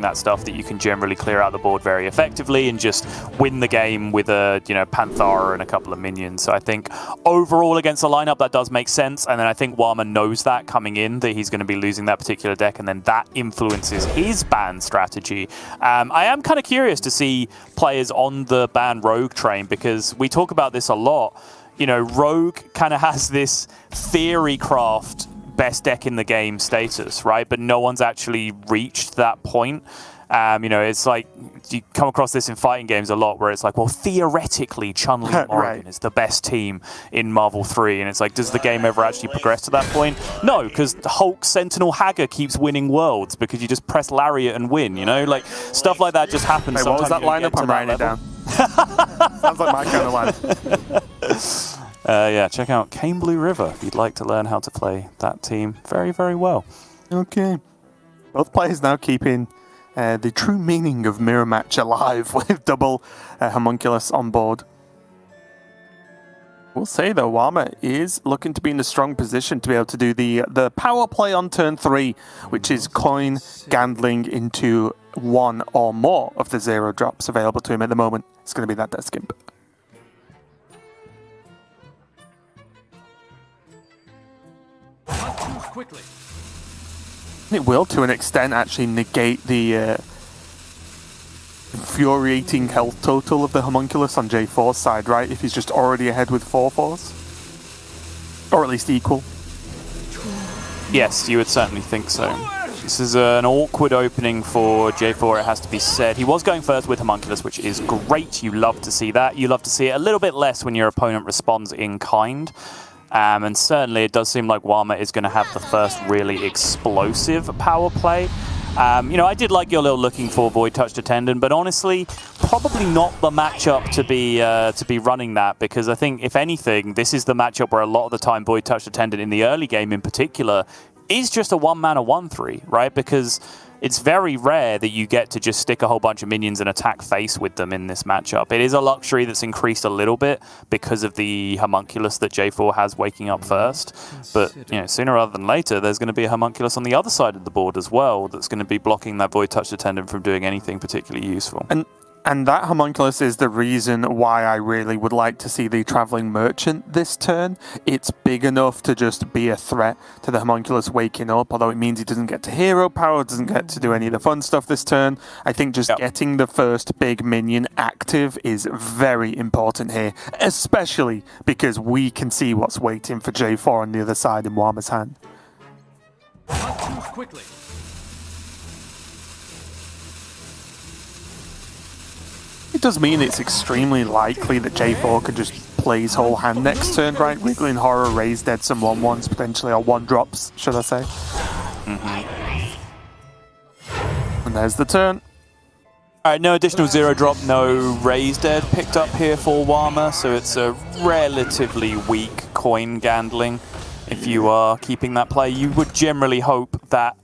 that stuff that you can generally clear out the board very effectively and just win the game with a Panthara and a couple of minions. So I think overall against the lineup that does make sense, and then I think Warma knows that coming in, that he's going to be losing that particular deck, and then that influences his ban strategy. I am kind of curious to see players on the ban Rogue train, because we talk about this a lot. Rogue kind of has this theory craft best deck in the game status, right? But no one's actually reached that point. It's like you come across this in fighting games a lot, where it's like, well, theoretically, Chun-Li and Morrigan is the best team in Marvel 3, and it's like, does the game ever actually progress to that point? No, because Hulk, Sentinel, Hagger keeps winning worlds because you just press Lariat and win. Like stuff like that just happens. Hey, what was that lineup? I'm writing it down. Sounds like my kind of lineup. Yeah, check out Cane Blue River if you'd like to learn how to play that team very, very well. Okay. Both players now keeping the true meaning of mirror match alive with double homunculus on board. We'll say though, Warma is looking to be in a strong position to be able to do the power play on turn 3, which is coin gambling into one or more of the 0 drops available to him at the moment. It's going to be that Death Skimp. Quickly. It will, to an extent, actually negate the infuriating health total of the homunculus on J4's side, right? If he's just already ahead with 4/4s. Or at least equal. Yes, you would certainly think so. This is an awkward opening for J4, it has to be said. He was going first with homunculus, which is great. You love to see that. You love to see it a little bit less when your opponent responds in kind. And certainly it does seem like Warma is going to have the first really explosive power play. I did like your little looking for Void Touched Attendant, but honestly, probably not the matchup to be running that, because I think, if anything, this is the matchup where a lot of the time Void Touched Attendant in the early game in particular is just a 1-mana 1/3, right? Because it's very rare that you get to just stick a whole bunch of minions and attack face with them in this matchup. It is a luxury that's increased a little bit because of the homunculus that J4 has waking up first. But sooner rather than later, there's going to be a homunculus on the other side of the board as well that's going to be blocking that Void Touched Attendant from doing anything particularly useful. And that homunculus is the reason why I really would like to see the Traveling Merchant this turn. It's big enough to just be a threat to the homunculus waking up, although it means he doesn't get to hero power, doesn't get to do any of the fun stuff this turn. I think just getting the first big minion active is very important here, especially because we can see what's waiting for J4 on the other side in Warma's hand. Quickly. It does mean it's extremely likely that J4 could just play his whole hand next turn, right? Wriggling Horror, Raise Dead, some 1/1s potentially, or 1-drops, should I say. And there's the turn. Alright, no additional 0-drop, no Raise Dead picked up here for Warma, so it's a relatively weak coin gambling. If you are keeping that play, you would generally hope that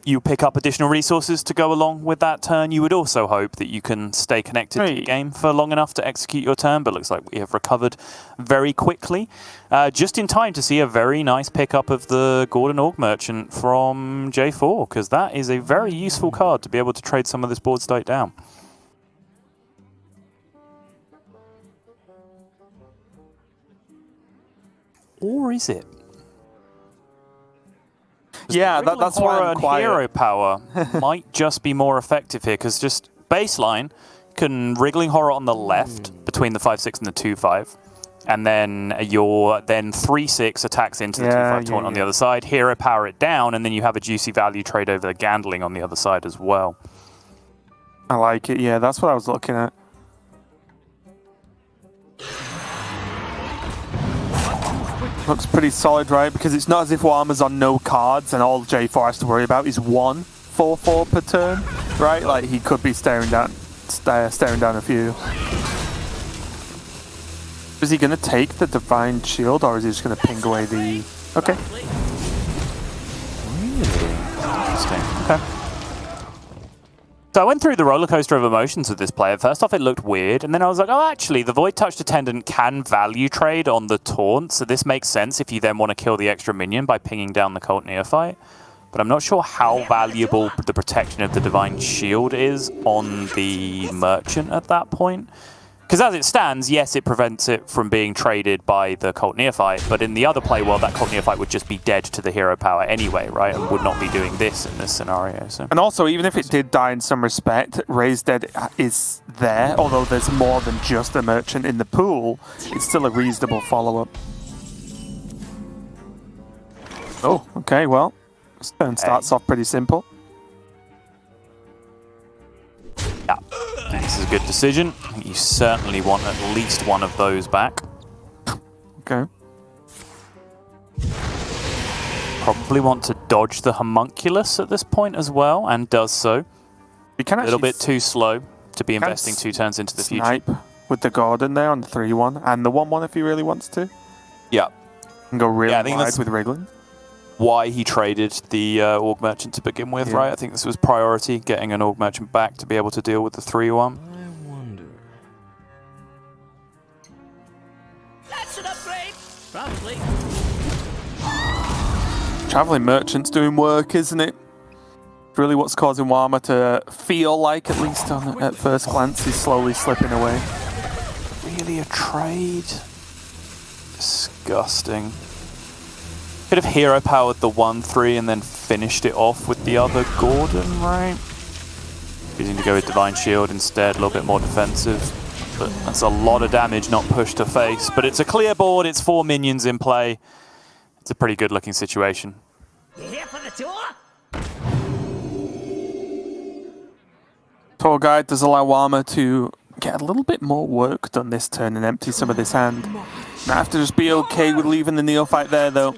you pick up additional resources to go along with that turn. You would also hope that you can stay connected to the game for long enough to execute your turn, but looks like we have recovered very quickly. Just in time to see a very nice pickup of the Gordon Orc Merchant from J4, because that is a very useful card to be able to trade some of this board state down. Or is it? Yeah, that's why I'm quiet. Hero power might just be more effective here, because just baseline, can Wriggling Horror on the left between the 5/6 and the 2/5, and then your 3/6 attacks into the 2/5 taunt on the other side. Hero power it down, and then you have a juicy value trade over the Gandling on the other side as well. I like it. Yeah, that's what I was looking at. Looks pretty solid, right? Because it's not as if Warma's on no cards and all J4 has to worry about is 1 4/4 per turn, right? Like, he could be staring down a few. Is he going to take the Divine Shield, or is he just going to ping away the... Okay. Really? Interesting. Okay. So I went through the roller coaster of emotions with this player. First off, it looked weird, and then I was like, oh, actually, the Void Touched Attendant can value trade on the taunt, so this makes sense if you then want to kill the extra minion by pinging down the Cult Neophyte. but I'm not sure how valuable the protection of the Divine Shield is on the Merchant at that point. Because as it stands, yes, it prevents it from being traded by the Cult Neophyte, but in the other play world, that Cult Neophyte would just be dead to the hero power anyway, right? And would not be doing this in this scenario. So. And also, even if it did die in some respect, Raised Dead is there, although there's more than just the Merchant in the pool, it's still a reasonable follow-up. Oh, okay, well, this turn starts off pretty simple. Yeah, I think this is a good decision. I think you certainly want at least one of those back. Okay. Probably want to dodge the Homunculus at this point as well, and does so. You can a little bit too slow to be investing 2 turns into the future. Snipe with the Gordon there on the 3-1, and the 1-1 if he really wants to. Yeah. And go really I think wide that's with Wriggling. Why he traded the Org Merchant to begin with, right? I think this was priority, getting an Org Merchant back to be able to deal with the 3-1. I wonder. That's an upgrade. Probably. Traveling Merchant's doing work, isn't it? Really what's causing Warma to feel like, at least at first glance, he's slowly slipping away. Really a trade? Disgusting. Could have hero powered the 1-3 and then finished it off with the other Gordon, right? Choosing to go with Divine Shield instead, a little bit more defensive. But that's a lot of damage not pushed to face. But it's a clear board, it's 4 minions in play. It's a pretty good looking situation. You here for the tour? Tour Guide does allow Warma to get a little bit more work done this turn and empty some of this hand. Now have to just be okay with leaving the Neophyte there though.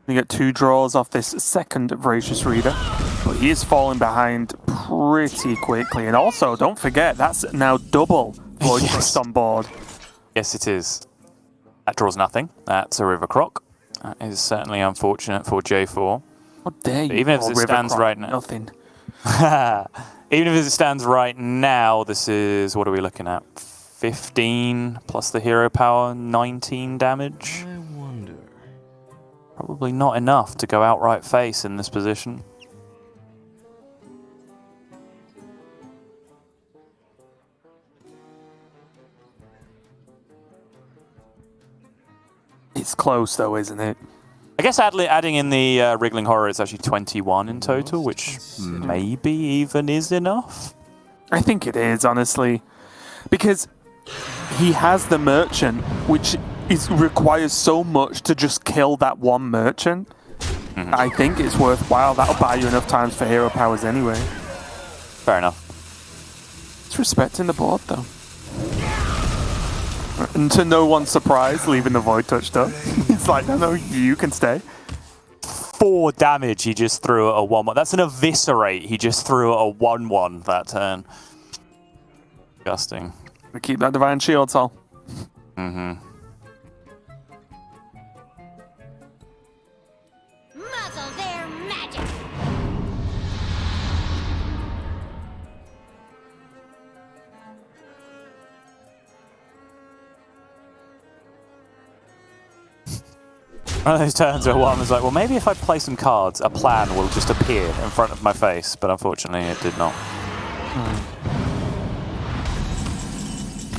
You get 2 draws off this second Voracious Reader, but he is falling behind pretty quickly. And also, don't forget, that's now double Void Trust on board. Yes, it is. That draws nothing. That's a River Croc. That is certainly unfortunate for J4. How dare you? Even as it stands right now. Nothing. Even if it stands right now, this is, what are we looking at? 15 plus the hero power, 19 damage. I wonder. Probably not enough to go outright face in this position. It's close though, isn't it? I guess adding in the Wriggling Horror, it's actually 21 in total, which maybe even is enough. I think it is, honestly. Because he has the Merchant, which requires so much to just kill that one Merchant. I think it's worthwhile. That'll buy you enough times for hero powers anyway. Fair enough. It's respecting the board, though. And to no one's surprise, leaving the Void Touch done. It's like, no, you can stay. 4 damage he just threw at a 1-1. That's an Eviscerate he just threw at a 1-1 that turn. Disgusting. We keep that Divine Shield, Sol. Muzzle their magic. One of those turns where one was like, well, maybe if I play some cards, a plan will just appear in front of my face, but unfortunately it did not.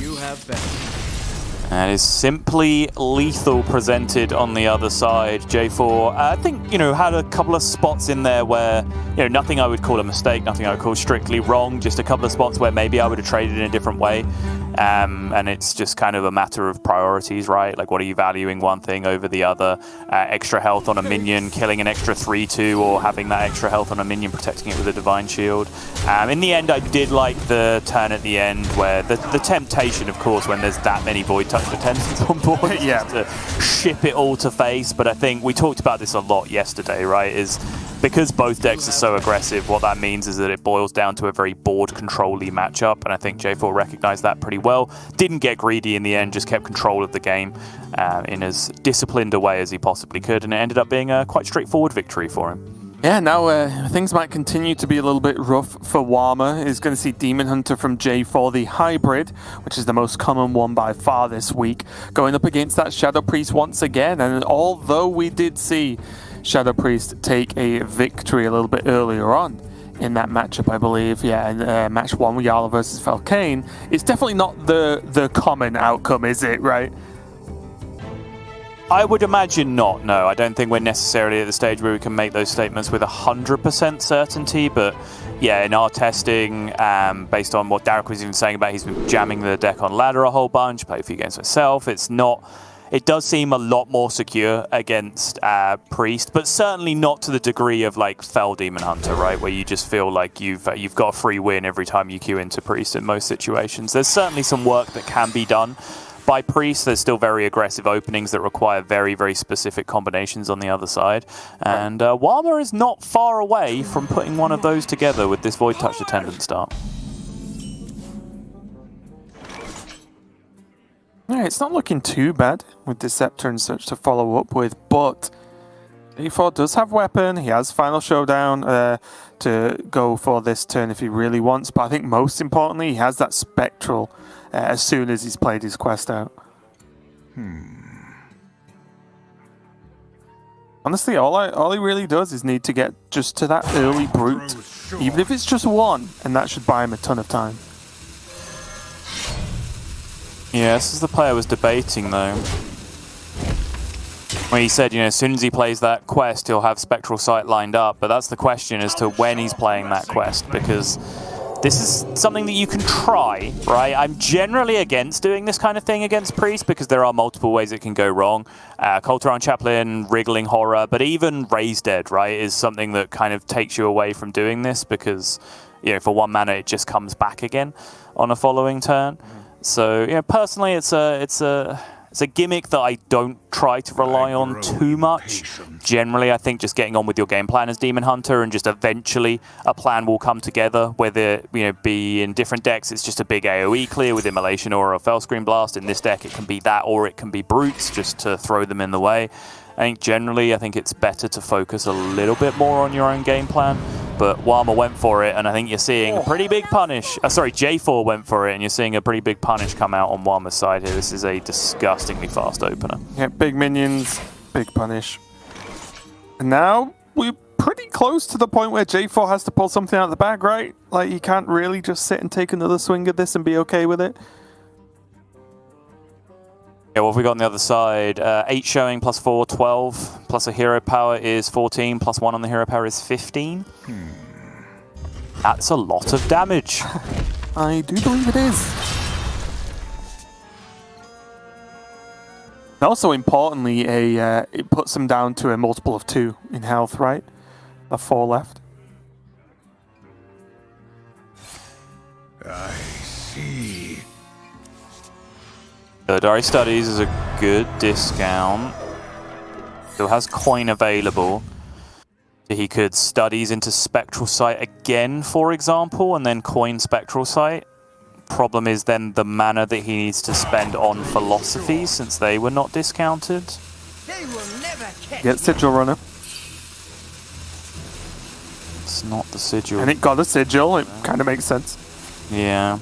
You have been. And is simply lethal presented on the other side. J4, I think, had a couple of spots in there where, nothing I would call a mistake, nothing I would call strictly wrong, just a couple of spots where maybe I would have traded in a different way. And it's just kind of a matter of priorities, right? Like, what are you valuing one thing over the other? Extra health on a minion, killing an extra 3-2, or having that extra health on a minion, protecting it with a Divine Shield. In the end, I did like the turn at the end where the temptation, of course, when there's that many Void Touch Potentials on board, Yeah. to ship it all to face. But I think we talked about this a lot yesterday, right? Is because both decks are so aggressive, what that means is that it boils down to a very board control-y matchup, and I think J4 recognized that pretty well. Didn't get greedy in the end, just kept control of the game in as disciplined a way as he possibly could, and it ended up being a quite straightforward victory for him. Yeah, now things might continue to be a little bit rough for Warma. He's going to see Demon Hunter from J4, the hybrid, which is the most common one by far this week, going up against that Shadow Priest once again. And although we did see Shadow Priest take a victory a little bit earlier on in that matchup, I believe. Yeah, and match 1 with Jarl versus Falcane. It's definitely not the common outcome, is it, right? I would imagine not, no. I don't think we're necessarily at the stage where we can make those statements with 100% certainty, but yeah, in our testing, based on what Derek was even saying about he's been jamming the deck on ladder a whole bunch, played a few games myself, it does seem a lot more secure against Priest, but certainly not to the degree of like Fell Demon Hunter, right? Where you just feel like you've got a free win every time you queue into Priest in most situations. There's certainly some work that can be done by Priest. There's still very aggressive openings that require very, very specific combinations on the other side. And Warma is not far away from putting one of those together with this Void Touch Attendant start. Yeah, it's not looking too bad with Deceptor and such to follow up with, but J4 does have weapon. He has Final Showdown to go for this turn if he really wants, but I think most importantly, he has that Spectral as soon as he's played his quest out. Honestly, all he really does is need to get just to that early Brute, even if it's just one, and that should buy him a ton of time. Yeah, this is the play I was debating, though. When he said, you know, as soon as he plays that quest, he'll have Spectral Sight lined up. But that's the question as to when he's playing that quest, because this is something that you can try, right? I'm generally against doing this kind of thing against Priest because there are multiple ways it can go wrong. Colteron Chaplain, Wriggling Horror, but even Raise Dead, right, is something that kind of takes you away from doing this because, you know, for 1 mana it just comes back again on a following turn. So, you know, personally, it's a gimmick that I don't try to rely on too much. Generally, I think just getting on with your game plan as Demon Hunter and just eventually a plan will come together, whether, you know, be in different decks, it's just a big AoE clear with Immolation or a Fellscream Blast. In this deck, it can be that or it can be Brutes just to throw them in the way. I think generally, I think it's better to focus a little bit more on your own game plan. But Warma went for it, and I think you're seeing a pretty big punish. Sorry, J4 went for it, and you're seeing a pretty big punish come out on Warma's side here. This is a disgustingly fast opener. Yeah, big minions, big punish. And now we're pretty close to the point where J4 has to pull something out of the bag, right? Like, he can't really just sit and take another swing at this and be okay with it. Yeah, what have we got on the other side? 8 showing plus 4, 12, plus a hero power is 14, plus 1 on the hero power is 15. That's a lot of damage. I do believe it is. And also, importantly, it puts him down to a multiple of 2 in health, right? A 4 left. I see. Dari Studies is a good discount. Still has coin available. He could Studies into Spectral Sight again, for example, and then coin Spectral Sight. Problem is then the mana that he needs to spend on Philosophy, since they were not discounted. They will never catch Get Sigil Runner. It's not the Sigil. And it got a Sigil, it kind of makes sense. Yeah.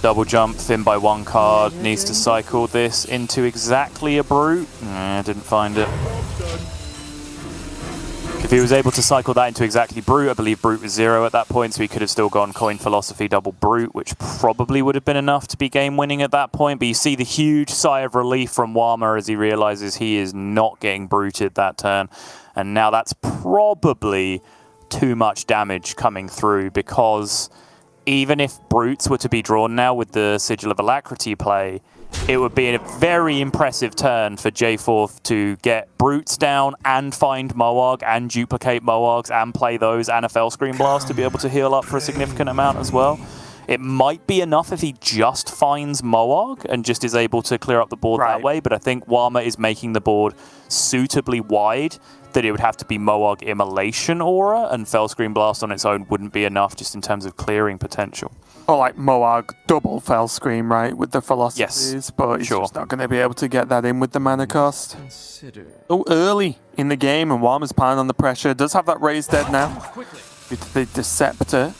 Double jump, thin by 1 card, needs to cycle this into exactly a Brute. Nah, didn't find it. If he was able to cycle that into exactly Brute, I believe Brute was 0 at that point, so he could have still gone coin Philosophy, double Brute, which probably would have been enough to be game winning at that point. But you see the huge sigh of relief from Warma as he realizes he is not getting Bruted that turn. And now that's probably too much damage coming through, because even if Brutes were to be drawn now with the Sigil of Alacrity play, it would be a very impressive turn for J4 to get Brutes down and find Moarg and duplicate Moargs and play those and a Fellscream Blast to be able to heal up for a significant amount as well. It might be enough if he just finds Moarg and just is able to clear up the board that way, but I think Warma is making the board suitably wide that it would have to be Moarg Immolation Aura, and Fellscream Blast on its own wouldn't be enough just in terms of clearing potential. Or like Moarg double Fellscream, right, with the Philosophies, yes, but he's just not going to be able to get that in with the mana cost. Consider. Oh, early in the game, and Warma's piling on the pressure. Does have that Raise Dead now with the Deceptor.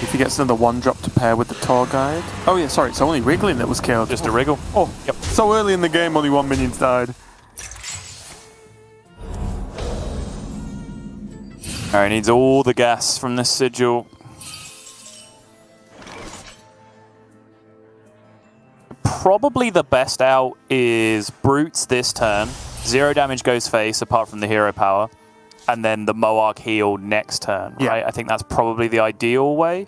If he gets another 1-drop to pair with the tour guide. Oh yeah, sorry, it's only Wriggling that was killed. Just a wriggle. Oh, Yep. so early in the game, only 1 minion's died. Alright, needs all the gas from this sigil. Probably the best out is Brutes this turn. 0 damage goes face, apart from the hero power. And then the Moarg heal next turn, right? I think that's probably the ideal way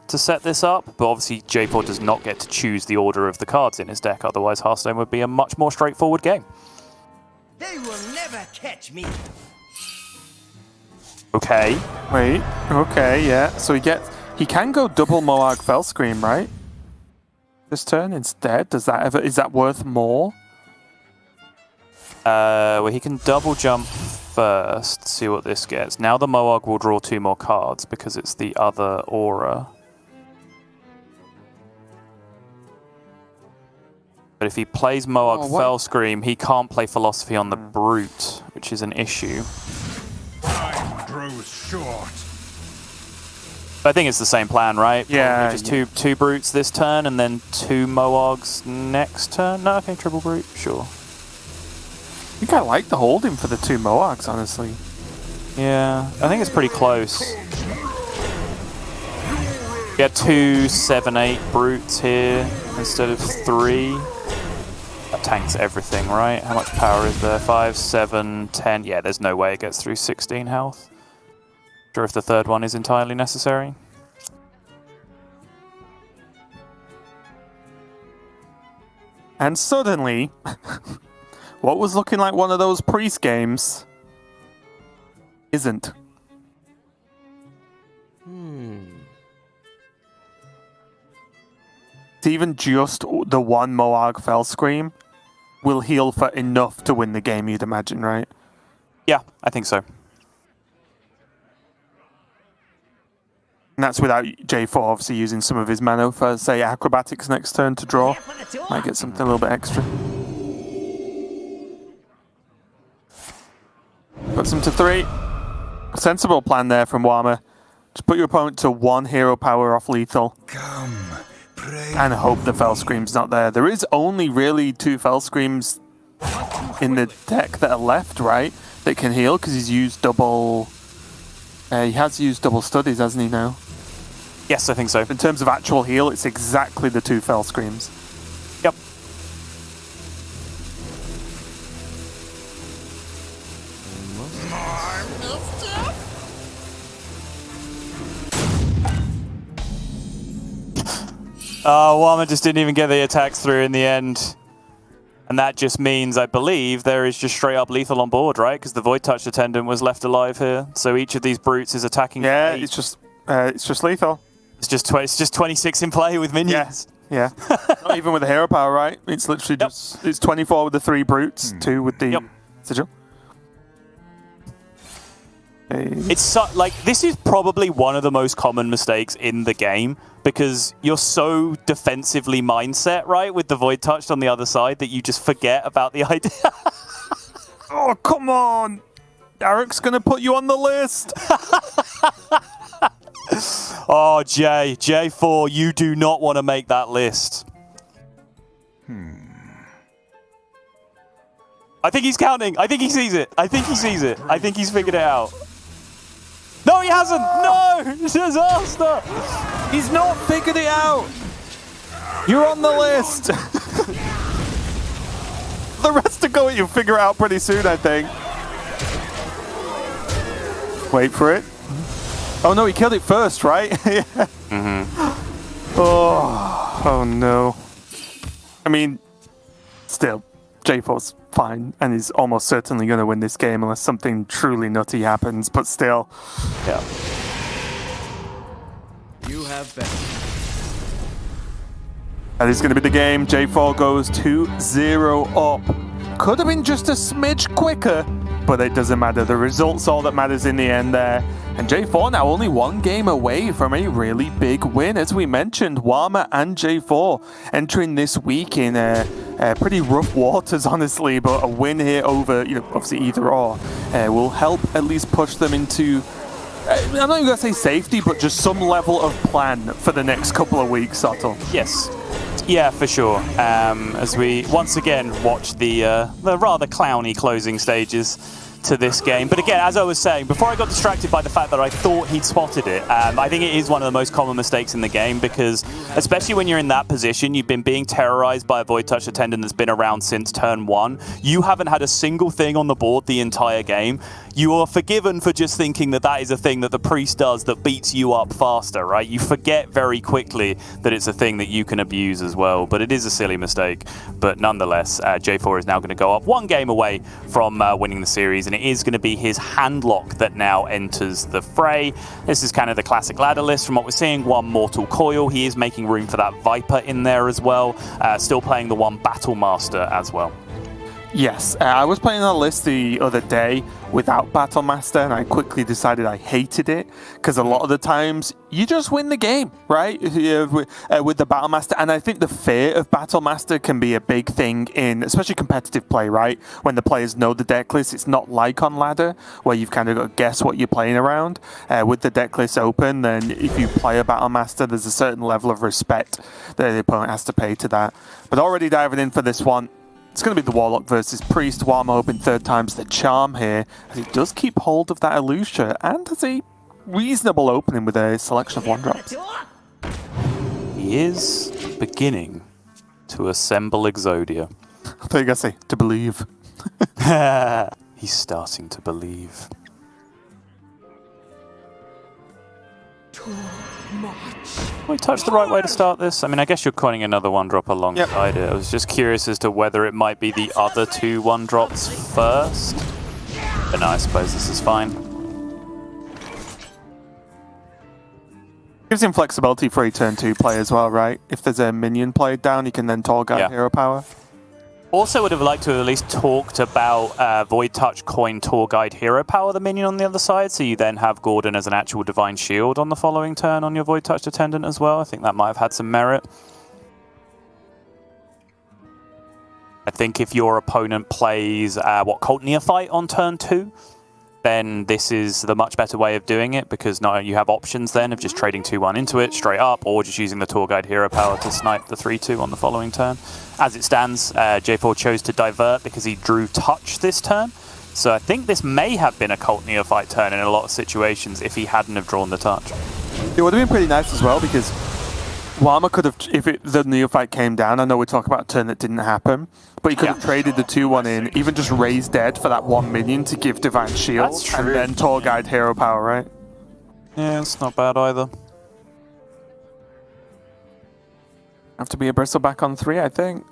to set this up. But obviously, J4 does not get to choose the order of the cards in his deck. Otherwise, Hearthstone would be a much more straightforward game. They will never catch me. Okay. Wait, okay, yeah. So he can go double Moarg Fell Scream, right? This turn instead? Is that worth more? Well, he can double jump first, see what this gets. Now the Moarg will draw 2 more cards because it's the other aura. But if he plays Moarg Fell Scream, he can't play Philosophy on the Brute, which is an issue. Time grows short. I think it's the same plan, right? Yeah. Probably just two Brutes this turn and then 2 Moargs next turn. No, okay, triple Brute, sure. I think I like the holding for the 2 Moargs, honestly. Yeah, I think it's pretty close. Get 2 7/8 Brutes here instead of 3. That tanks everything, right? How much power is there? 5, 7, 10. Yeah, there's no way it gets through 16 health. Sure if the third one is entirely necessary. And suddenly, what was looking like one of those priest games isn't. Even just the 1 Moarg Fell Scream will heal for enough to win the game, you'd imagine, right? Yeah, I think so. And that's without J4 obviously using some of his mana for, say, Acrobatics next turn to draw. Might get something a little bit extra. Puts him to 3. Sensible plan there from Warma. Just put your opponent to 1 hero power off lethal. Come, pray. And hope the Fell Scream's not there. There is only really 2 Fell Screams in the deck that are left, right? That can heal, because he's used double... he has used double studies, hasn't he, now? Yes, I think so. In terms of actual heal, it's exactly the 2 Fell Screams. Yep. Warma just didn't even get the attacks through in the end. And that just means, I believe, there is just straight up lethal on board, right? Because the Void Touch Attendant was left alive here. So each of these Brutes is attacking. Yeah, 8. it's just lethal. It's just 26 in play with minions. Yeah. Not even with the hero power, right? It's literally just... It's 24 with the 3 Brutes, 2 with the Sigil. It's like, this is probably one of the most common mistakes in the game because you're so defensively mindset, right, with the Void Touched on the other side that you just forget about the idea. Oh, come on! Eric's gonna put you on the list! Oh, J4, you do not want to make that list. I think he's counting. I think he sees it. I think he's figured it out. No, he hasn't! No! Disaster! He's not figured it out! You're on the list! The rest of it, you'll figure it out pretty soon, I think. Wait for it. Oh no, he killed it first, right? Oh no. I mean, still, J4's fine, and he's almost certainly going to win this game unless something truly nutty happens, but still. Yeah. You have been. That is going to be the game. J4 goes 2-0 up. Could have been just a smidge quicker, but it doesn't matter. The result's all that matters in the end there. And J4 now only 1 game away from a really big win. As we mentioned, Warma and J4 entering this week in pretty rough waters, honestly, but a win here over, obviously either or, will help at least push them into I'm not even going to say safety, but just some level of plan for the next couple of weeks, Otto. Yes. Yeah, for sure. As we once again watch the rather clowny closing stages to this game. But again, as I was saying, before I got distracted by the fact that I thought he'd spotted it, I think it is one of the most common mistakes in the game because, especially when you're in that position, you've been being terrorized by a Void Touch attendant that's been around since turn 1. You haven't had a single thing on the board the entire game. You are forgiven for just thinking that that is a thing that the priest does that beats you up faster, right? You forget very quickly that it's a thing that you can abuse as well, but it is a silly mistake. But nonetheless, J4 is now going to go up 1 game away from winning the series, and it is going to be his handlock that now enters the fray. This is kind of the classic ladder list from what we're seeing. 1 Mortal Coil. He is making room for that Viper in there as well. Still playing the 1 Battle Master as well. Yes, I was playing on a list the other day without Battle Master, and I quickly decided I hated it because a lot of the times you just win the game, right? With the Battle Master, and I think the fear of Battle Master can be a big thing in, especially competitive play, right? When the players know the deck list, it's not like on ladder where you've kind of got to guess what you're playing around. With the deck list open, then if you play a Battle Master, there's a certain level of respect that the opponent has to pay to that. But already diving in for this one. It's going to be the Warlock versus Priest. Warma hoping 3rd time's the charm here, as he does keep hold of that Elucia and has a reasonable opening with a selection of 1-drops. He is beginning to assemble Exodia. I thought you were going to say, to believe. He's starting to believe. We touched the right way to start this. I mean, I guess you're coining another 1-drop alongside it. I was just curious as to whether it might be the other 2 1-drops first. But no, I suppose this is fine. Gives him flexibility for a turn 2 play as well, right? If there's a minion played down, he can then Tall Guy Hero Power. Also would have liked to have at least talked about Void Touch Coin Tour Guide Hero Power, the minion on the other side, so you then have Gordon as an actual Divine Shield on the following turn on your Void Touch Attendant as well. I think that might have had some merit. I think if your opponent plays, Cult Neophyte on turn 2, then this is the much better way of doing it, because now you have options then of just trading 2-1 into it straight up, or just using the Tour Guide Hero Power to snipe the 3-2 on the following turn. As it stands, J4 chose to divert because he drew Touch this turn, so I think this may have been a Cult Neophyte turn in a lot of situations if he hadn't have drawn the Touch. It would have been pretty nice as well, because Warma could have, if the Neophyte came down, I know we talk about a turn that didn't happen, but he could have traded the 2-1 in, even just raised dead for that 1 minion to give Divine Shield, and then Tour Guide Hero Power, right? Yeah, it's not bad either. Have to be a Bristleback on 3, I think.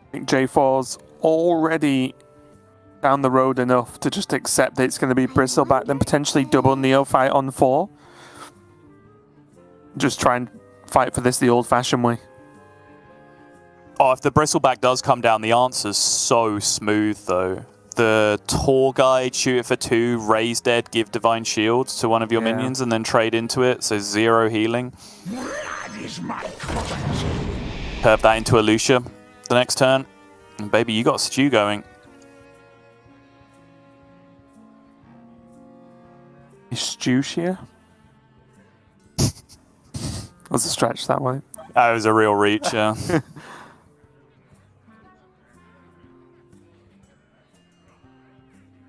I think J4's already down the road enough to just accept that it's going to be Bristleback, then potentially double Neophyte on 4. Just try and fight for this the old-fashioned way. Oh, if the Bristleback does come down, the answer's so smooth, though. The Tour Guide, shoot it for 2, raise dead, give Divine Shields to one of your minions, and then trade into it, so 0 healing. Curve that into Elucia the next turn. And baby, you got Stew going. Is Stew here? Was a stretch that way. That was a real reach, yeah.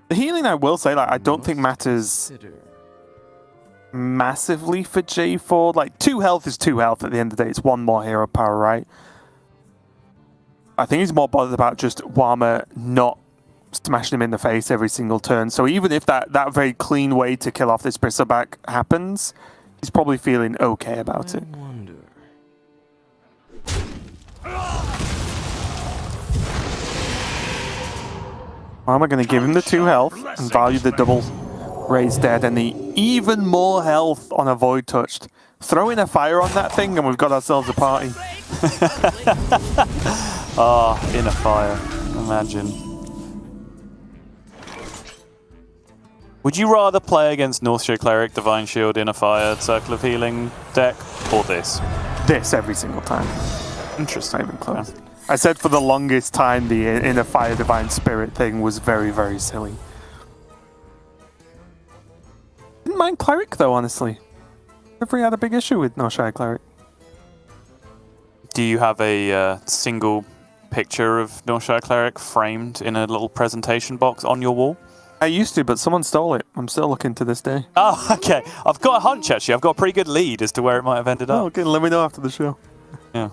The healing, I will say, like, I don't think matters massively for J4. Like, 2 health is 2 health at the end of the day. It's 1 more hero power, right? I think he's more bothered about just Warma not smashing him in the face every single turn. So even if that very clean way to kill off this Bristleback happens, he's probably feeling okay about it. Warma going to give him the 2 health and value the double raise dead and the even more health on a Void Touched. Throw in a fire on that thing and we've got ourselves a party. Ah, in a fire. Imagine. Would you rather play against Northshire Cleric, Divine Shield, in a fire, Circle of Healing deck, or this? This every single time. Interesting. Not even close. Yeah. I said for the longest time the Inner Fire Divine Spirit thing was very, very silly. Didn't mind Cleric though, honestly. Never had a big issue with No Shy Cleric. Do you have a single picture of No Shy Cleric framed in a little presentation box on your wall? I used to, but someone stole it. I'm still looking to this day. Oh, okay. I've got a hunch, actually. I've got a pretty good lead as to where it might have ended up. Oh, okay, let me know after the show. Yeah.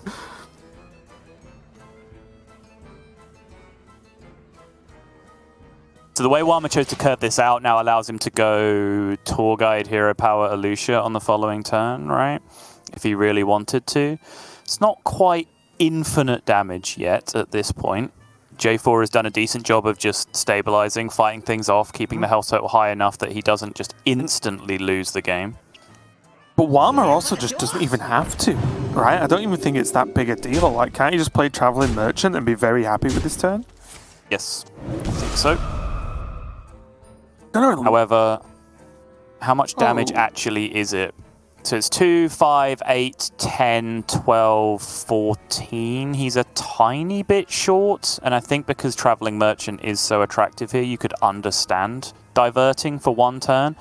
So the way Warma chose to curve this out now allows him to go Tour Guide, Hero Power, Alusha on the following turn, right? If he really wanted to. It's not quite infinite damage yet at this point. J4 has done a decent job of just stabilizing, fighting things off, keeping the health total high enough that he doesn't just instantly lose the game. But Warma also just doesn't even have to, right? I don't even think it's that big a deal. Like, can't you just play Traveling Merchant and be very happy with this turn? Yes, I think so. However, how much damage actually is it? So it's 2, 5, 8, 10, 12, 14. He's a tiny bit short. And I think because Traveling Merchant is so attractive here, you could understand diverting for one turn.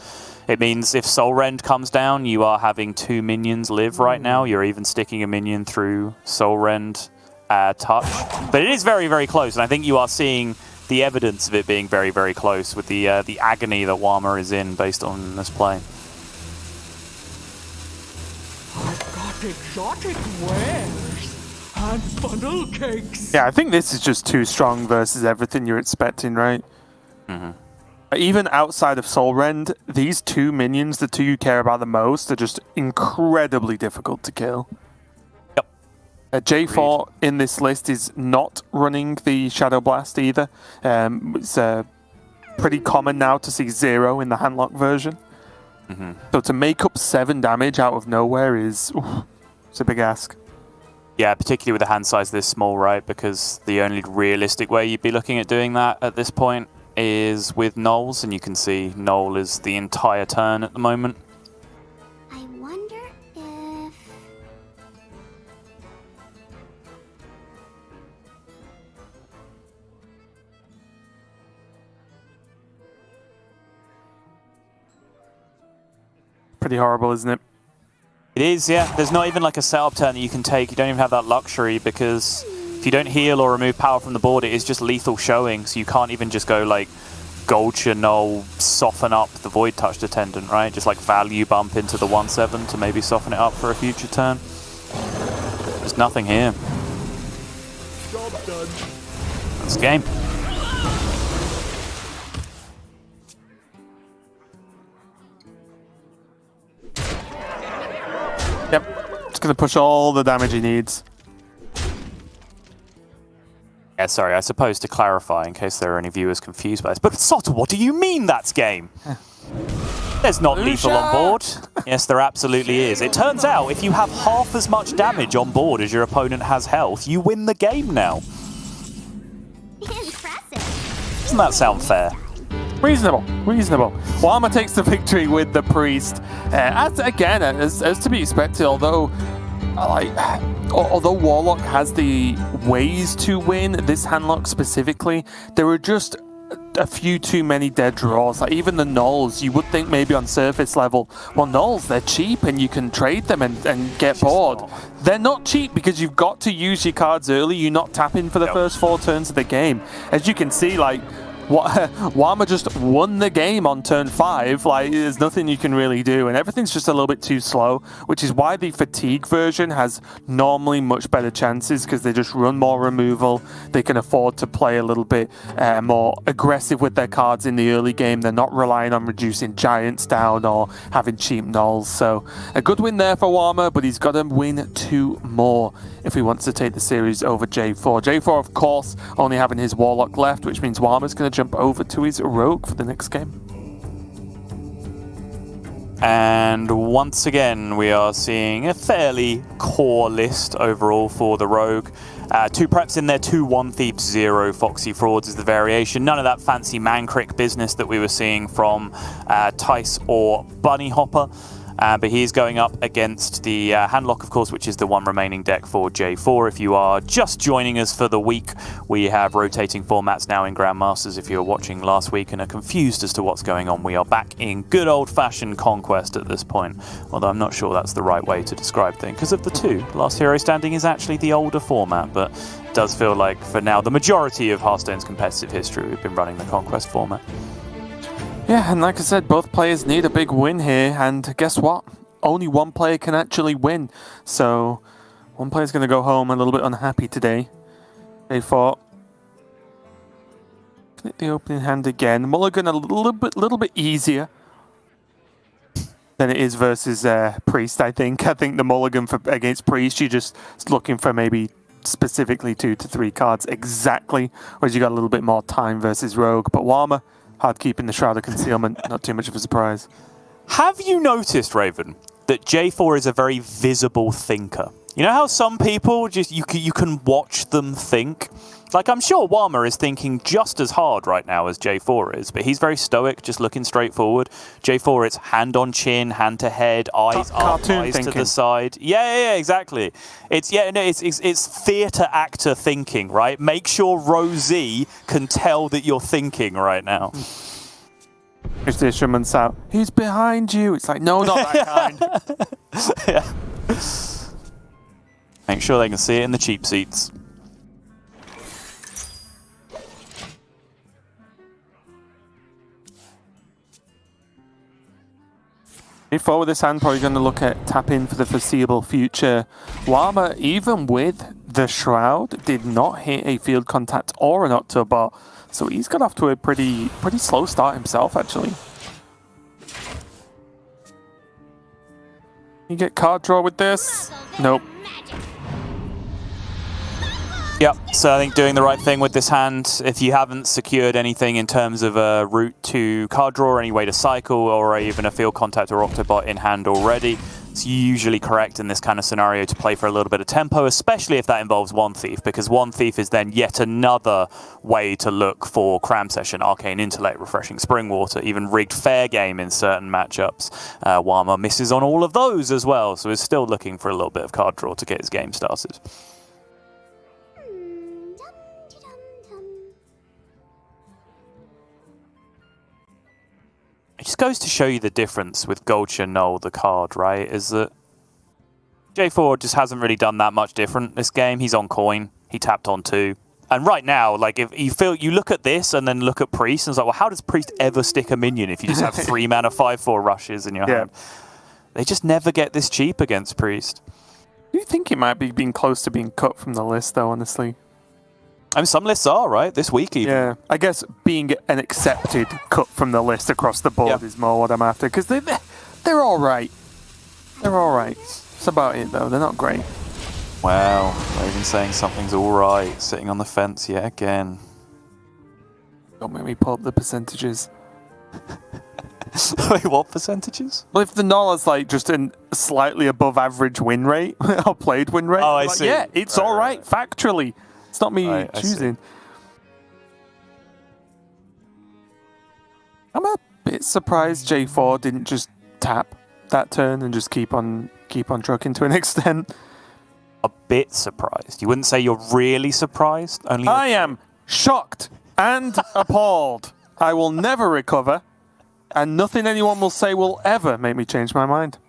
It means if Soul Rend comes down, you are having 2 minions live right now. You're even sticking a minion through Soul Rend touch. But it is very, very close. And I think you are seeing the evidence of it being very, very close with the agony that Warma is in based on this play. I've got exotic wares and funnel cakes. Yeah, I think this is just too strong versus everything you're expecting, right? Mm-hmm. Even outside of Soul Rend, these 2 minions, the 2 you care about the most, are just incredibly difficult to kill. Yep. J4 in this list is not running the Shadow Blast either. It's pretty common now to see 0 in the handlock version. Mm-hmm. So to make up 7 damage out of nowhere is it's a big ask. Yeah, particularly with a hand size this small, right? Because the only realistic way you'd be looking at doing that at this point is with Knolls, and you can see Knoll is the entire turn at the moment. I wonder if... Pretty horrible, isn't it? It is, yeah. There's not even like a setup turn that you can take. You don't even have that luxury because if you don't heal or remove power from the board, it is just lethal showing. So you can't even just go like Gulcher, Knoll, soften up the Void Touched Attendant, right? Just like value bump into the 1/7 to maybe soften it up for a future turn. There's nothing here. Job done. That's the game. Yep. Just going to push all the damage he needs. Yeah, sorry, I suppose to clarify, in case there are any viewers confused by this, but Sotter, what do you mean that's game? There's not lethal on board. Yes, there absolutely is. It turns out if you have half as much damage on board as your opponent has health, you win the game now. Impressive. Doesn't that sound fair? Reasonable, reasonable. Warma takes the victory with the Priest. As to be expected, although Warlock has the ways to win this handlock specifically, there are just a few too many dead draws. Like even the Knolls, you would think maybe on surface level, well, Knolls, they're cheap and you can trade them and get bored. They're not cheap because you've got to use your cards early. You're not tapping for the first 4 turns of the game. As you can see, like, Warma just won the game on turn 5. Like, there's nothing you can really do, and everything's just a little bit too slow, which is why the fatigue version has normally much better chances, because they just run more removal. They can afford to play a little bit more aggressive with their cards in the early game. They're not relying on reducing giants down or having cheap Knolls. So a good win there for Warma, but he's got to win 2 more if he wants to take the series over J4. J4, of course, only having his Warlock left, which means Warma's going to jump over to his Rogue for the next game. And once again, we are seeing a fairly core list overall for the Rogue. 2 preps in there, 2 One Thieves, 0 Foxy Frauds is the variation. None of that fancy Mancrick business that we were seeing from Tice or Bunny Hopper. But he's going up against the Handlock, of course, which is the one remaining deck for J4. If you are just joining us for the week, we have rotating formats now in Grandmasters. If you were watching last week and are confused as to what's going on, we are back in good old-fashioned Conquest at this point. Although I'm not sure that's the right way to describe things, because of the two. Last Hero Standing is actually the older format, but it does feel like, for now, the majority of Hearthstone's competitive history, we've been running the Conquest format. Yeah, and like I said, both players need a big win here, and guess what? Only one player can actually win. So, one player's going to go home a little bit unhappy today. J4. The opening hand again. Mulligan a little bit easier than it is versus Priest, I think. I think the mulligan against Priest, you're just looking for maybe specifically 2 to 3 cards exactly, whereas you got a little bit more time versus Rogue. But Warma, hard keeping the Shroud of Concealment, not too much of a surprise. Have you noticed, Raven, that J4 is a very visible thinker? You know how some people just you can watch them think? Like, I'm sure Warma is thinking just as hard right now as J4 is, but he's very stoic, just looking straight forward. J4, it's hand on chin, hand to head, eyes up, eyes thinking. To the side. Yeah, exactly. It's theatre actor thinking, right? Make sure Rosie can tell that you're thinking right now. If the instrument's out, he's behind you. It's like, no, not that kind. Yeah. Make sure they can see it in the cheap seats. Before with this hand, probably going to look at tapping for the foreseeable future. Warma, even with the Shroud, did not hit a field contact or an Octobot, so he's got off to a pretty slow start himself, actually. You get card draw with this? Nope. Yep, so I think doing the right thing with this hand, if you haven't secured anything in terms of a route to card draw, or any way to cycle, or even a field contact or Octobot in hand already, it's usually correct in this kind of scenario to play for a little bit of tempo, especially if that involves One Thief, because One Thief is then yet another way to look for Cram Session, Arcane Intellect, Refreshing Springwater, even Rigged Fair Game in certain matchups. Warma misses on all of those as well, so is still looking for a little bit of card draw to get his game started. It just goes to show you the difference with Gulcher Null, the card, right? Is that J4 just hasn't really done that much different this game. He's on coin. He tapped on 2. And right now, like, if you look at this and then look at Priest, and it's like, well, how does Priest ever stick a minion if you just have 3 mana 5/4 rushes in your hand? They just never get this cheap against Priest. Do you think it might be being close to being cut from the list, though, honestly? I mean, some lists are, right? This week even. Yeah, I guess being an accepted cut from the list across the board is more what I'm after, because they're all right. They're all right. That's about it, though. They're not great. Wow, Raven saying something's all right, sitting on the fence yet again. Don't make me pull up the percentages. Wait, what percentages? Well, if the Null is like just a slightly above average win rate, or played win rate, I see. Yeah, it's all right, factually. It's not me choosing. I'm a bit surprised J4 didn't just tap that turn and just keep on trucking to an extent. A bit surprised. You wouldn't say you're really surprised? Only I am shocked and appalled. I will never recover, and nothing anyone will say will ever make me change my mind.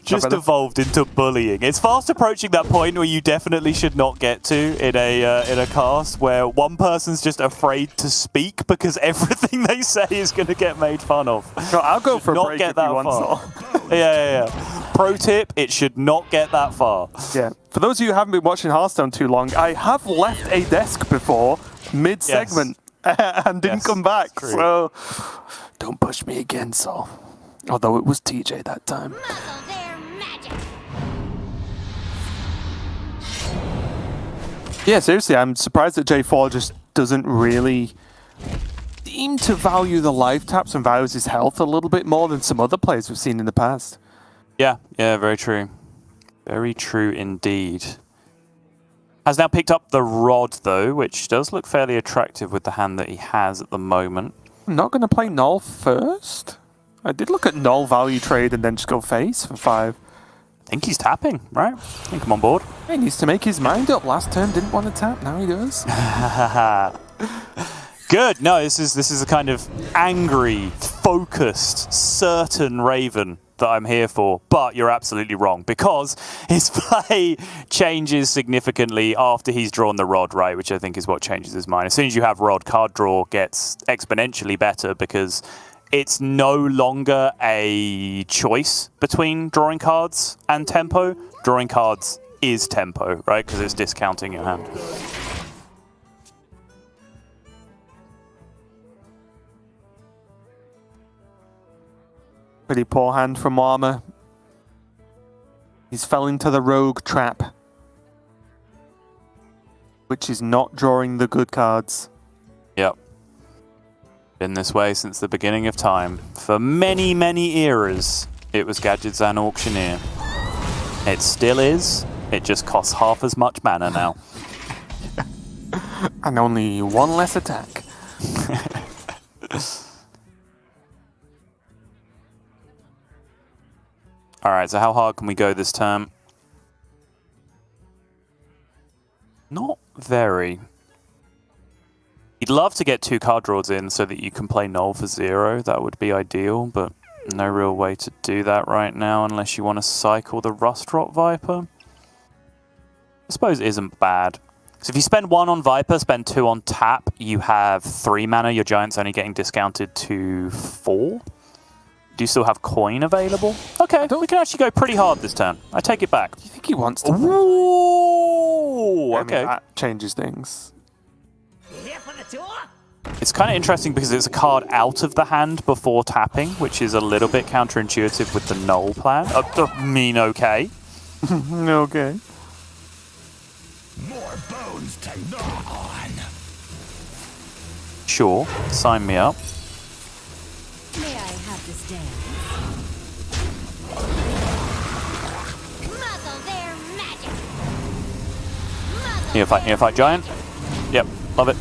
Just evolved into bullying. It's fast approaching that point where you definitely should not get to in a cast where one person's just afraid to speak because everything they say is going to get made fun of. No, I'll go for a not break get if that you want far. Yeah. Pro tip: it should not get that far. Yeah. For those of you who haven't been watching Hearthstone too long, I have left a desk before mid-segment and didn't come back. So don't push me again, Saul. Although it was TJ that time. Yeah, seriously, I'm surprised that J4 just doesn't really seem to value the life taps and values his health a little bit more than some other players we've seen in the past. Yeah, very true. Very true indeed. Has now picked up the Rod, though, which does look fairly attractive with the hand that he has at the moment. I'm not going to play Null first? I did look at null value trade and then just go face for 5. I think he's tapping, right? I think I'm on board. He needs to make his mind up. Last turn didn't want to tap, now he does. Good. No, this is a kind of angry, focused, certain Raven that I'm here for. But you're absolutely wrong, because his play changes significantly after he's drawn the rod, right? Which I think is what changes his mind. As soon as you have rod, card draw gets exponentially better, because it's no longer a choice between drawing cards and tempo. Drawing cards is tempo, right? Because it's discounting your hand. Pretty poor hand from Warma. He's fell into the rogue trap, which is not drawing the good cards. Yep. Been this way since the beginning of time. For many, many eras, it was Gadgets and Auctioneer. It still is. It just costs half as much mana now. And only 1 less attack. Alright, so how hard can we go this term? Not very. You'd love to get 2 card draws in so that you can play null for 0. That would be ideal, but no real way to do that right now unless you want to cycle the Rustrot Viper. I suppose it isn't bad. So if you spend 1 on Viper, spend 2 on tap, you have 3 mana. Your Giant's only getting discounted to 4. Do you still have coin available? Okay, we can actually go pretty hard this turn. I take it back. Do you think he wants to? Ooh, okay. I mean, that changes things. Here for the tour? It's kind of interesting because it's a card out of the hand before tapping, which is a little bit counterintuitive with the null plan. Okay. Okay. More bones to gnaw on. Sure, sign me up. May I have this dance? Muzzle their magic. Neophyte Giant. Yep, love it.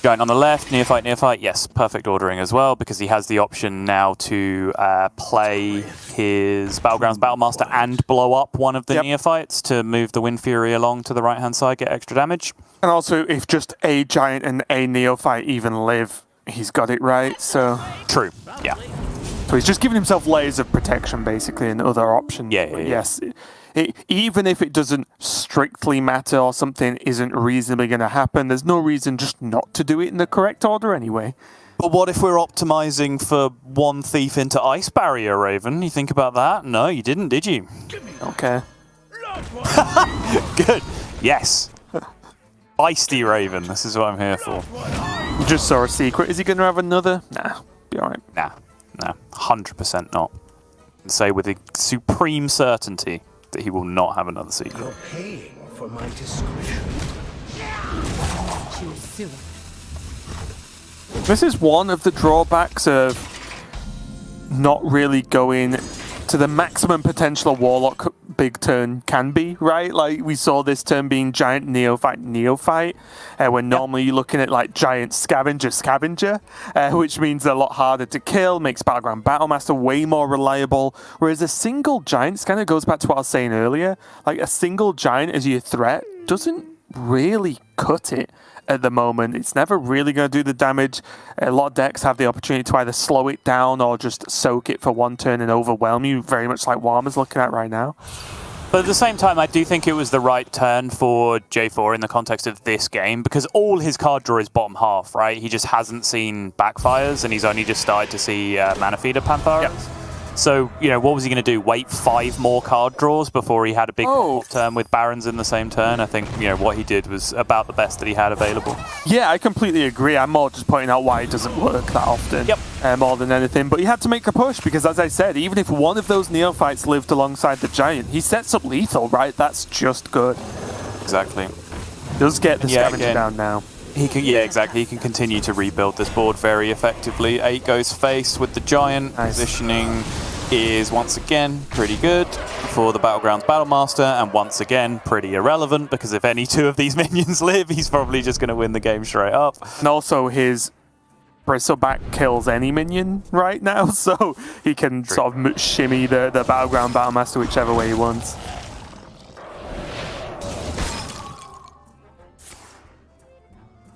Giant on the left, Neophyte, yes, perfect ordering as well, because he has the option now to play his Battlegrounds Battlemaster and blow up one of the Neophytes to move the Wind Fury along to the right-hand side, get extra damage. And also, if just a Giant and a Neophyte even live, he's got it right, so... True, yeah. So he's just giving himself layers of protection, basically, and other options. Yeah. Yes, even if it doesn't strictly matter or something isn't reasonably going to happen, there's no reason just not to do it in the correct order anyway. But what if we're optimizing for 1 thief into Ice Barrier, Raven? You think about that? No, you didn't, did you? Okay. Good. Yes. Feisty Raven. This is what I'm here for. Just saw a secret. Is he going to have another? Nah, be alright. Nah. 100% not. I can say with a supreme certainty that he will not have another secret. You're paying for my discretion. Choose suicide. This is one of the drawbacks of not really going to the maximum potential a Warlock big turn can be, right? Like, we saw this turn being Giant Neophyte, when normally you're looking at, like, Giant Scavenger, which means they're a lot harder to kill, makes Battleground Battlemaster way more reliable, whereas a single Giant, kind of goes back to what I was saying earlier, like, a single Giant as your threat doesn't really cut it at the moment. It's never really going to do the damage. A lot of decks have the opportunity to either slow it down or just soak it for 1 turn and overwhelm you, very much like Warma's looking at right now. But at the same time, I do think it was the right turn for J4 in the context of this game, because all his card draw is bottom half, right? He just hasn't seen backfires, and he's only just started to see Mana Feeder Panthers. Yep. So, you know, what was he going to do? Wait 5 more card draws before he had a big turn with Barons in the same turn? I think, you know, what he did was about the best that he had available. Yeah, I completely agree. I'm more just pointing out why it doesn't work that often. Yep. More than anything. But he had to make a push because, as I said, even if one of those Neophytes lived alongside the Giant, he sets up lethal, right? That's just good. Exactly. Does get the Scavenger down now. He can, exactly. He can continue to rebuild this board very effectively. 8 goes face with the Giant. Nice. Positioning is once again pretty good for the Battlegrounds Battlemaster, and once again pretty irrelevant because if any 2 of these minions live, he's probably just going to win the game straight up. And also his Bristleback kills any minion right now, so he can sort of shimmy the Battleground Battlemaster whichever way he wants.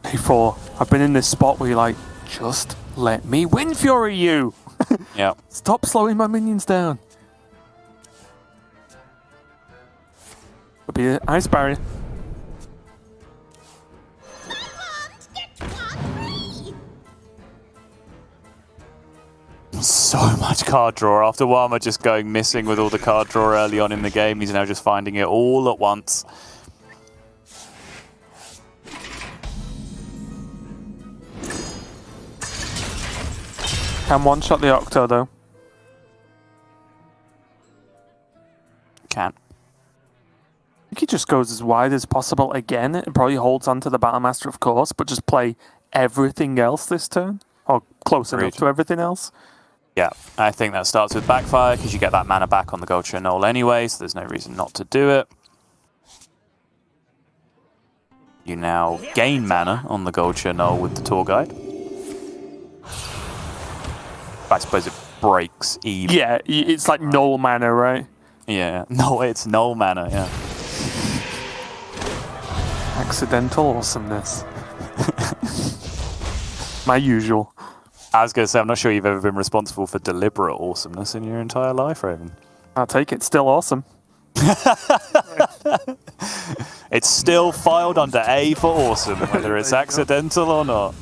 Before, I've been in this spot where you're like, just let me win, Fury, you! Yeah. Stop slowing my minions down. Could be an ice barrier. So much card draw. After Warma just going missing with all the card draw early on in the game, he's now just finding it all at once. Can one-shot the Octo, though. Can't. I think he just goes as wide as possible again. It probably holds onto the Battlemaster, of course, but just play everything else this turn. Or close enough to everything else. Yeah, I think that starts with Backfire, because you get that mana back on the Gold Chernobyl anyway, so there's no reason not to do it. You now gain mana on the Gold Chernobyl with the Tour Guide. I suppose it breaks even. Yeah, it's like null mana, right? Yeah, no, it's null mana, yeah. Accidental awesomeness. My usual. I was going to say, I'm not sure you've ever been responsible for deliberate awesomeness in your entire life, Raven. I'll take it. Still awesome. It's still filed under A for awesome, whether it's accidental or not.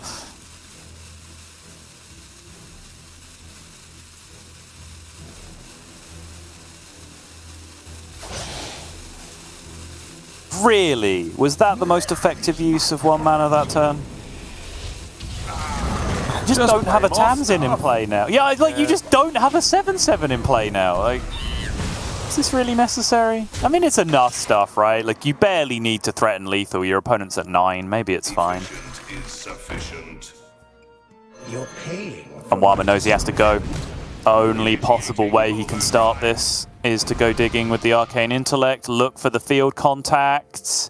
Really? Was that the most effective use of 1 mana that turn? You just don't have a Tamsin in play now. Yeah, like you just don't have a 7/7 in play now. Like, is this really necessary? I mean, it's enough stuff, right? Like, you barely need to threaten lethal. Your opponent's at 9. Maybe it's fine. You're paying. And Warma knows he has to go. Only possible way he can start this is to go digging with the Arcane Intellect. Look for the field contact.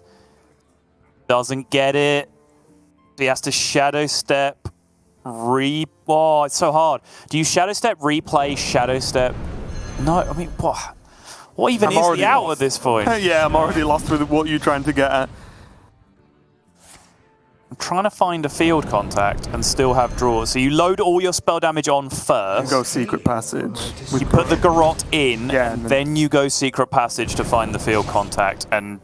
Doesn't get it. He has to Shadow Step. Oh, it's so hard. Do you Shadow Step, replay, Shadow Step? No, I mean, what even is the out at this point? Yeah, I'm already lost with what you're trying to get at. I'm trying to find a field contact and still have draws. So you load all your spell damage on first. And go Secret Passage. You put the Garrote in, yeah, and then you go Secret Passage to find the field contact. And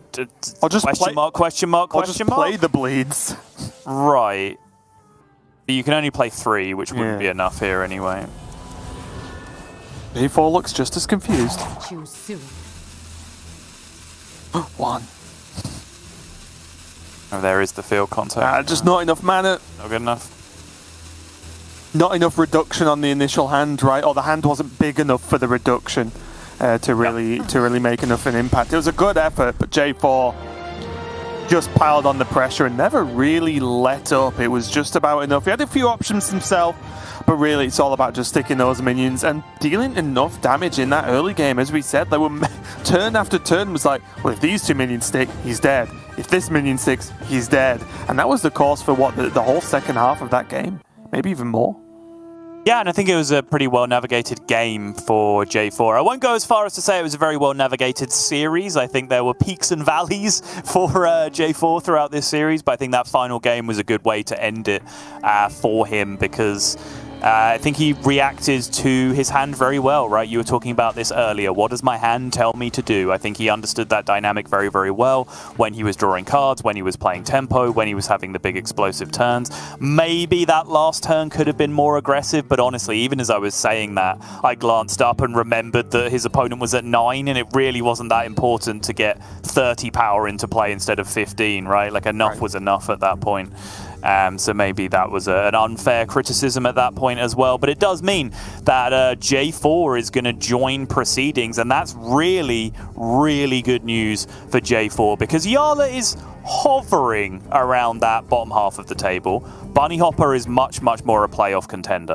I'll just question mark, question mark, question mark. Play the bleeds. Right. You can only play 3, which wouldn't be enough here anyway. J4 looks just as confused. Choose soon. 1. Oh, there is the field contact. Just not enough mana. Not good enough. Not enough reduction on the initial hand, right? Or the hand wasn't big enough for the reduction to really make enough an impact. It was a good effort, but J4 just piled on the pressure and never really let up. It was just about enough. He had a few options himself, but really it's all about just sticking those minions and dealing enough damage in that early game. As we said, they were turn after turn was like, well, if these 2 minions stick, he's dead. If this minion sticks, he's dead. And that was the course for what, the whole second half of that game? Maybe even more. Yeah, and I think it was a pretty well-navigated game for J4. I won't go as far as to say it was a very well-navigated series. I think there were peaks and valleys for J4 throughout this series, but I think that final game was a good way to end it for him because I think he reacted to his hand very well, right? You were talking about this earlier. What does my hand tell me to do? I think he understood that dynamic very, very well when he was drawing cards, when he was playing tempo, when he was having the big explosive turns. Maybe that last turn could have been more aggressive, but honestly, even as I was saying that, I glanced up and remembered that his opponent was at 9, and it really wasn't that important to get 30 power into play instead of 15, right? Like, enough was enough at that point. So maybe that was an unfair criticism at that point as well. But it does mean that J4 is going to join proceedings. And that's really, really good news for J4 because Yala is hovering around that bottom half of the table. Bunny Hopper is much, much more a playoff contender.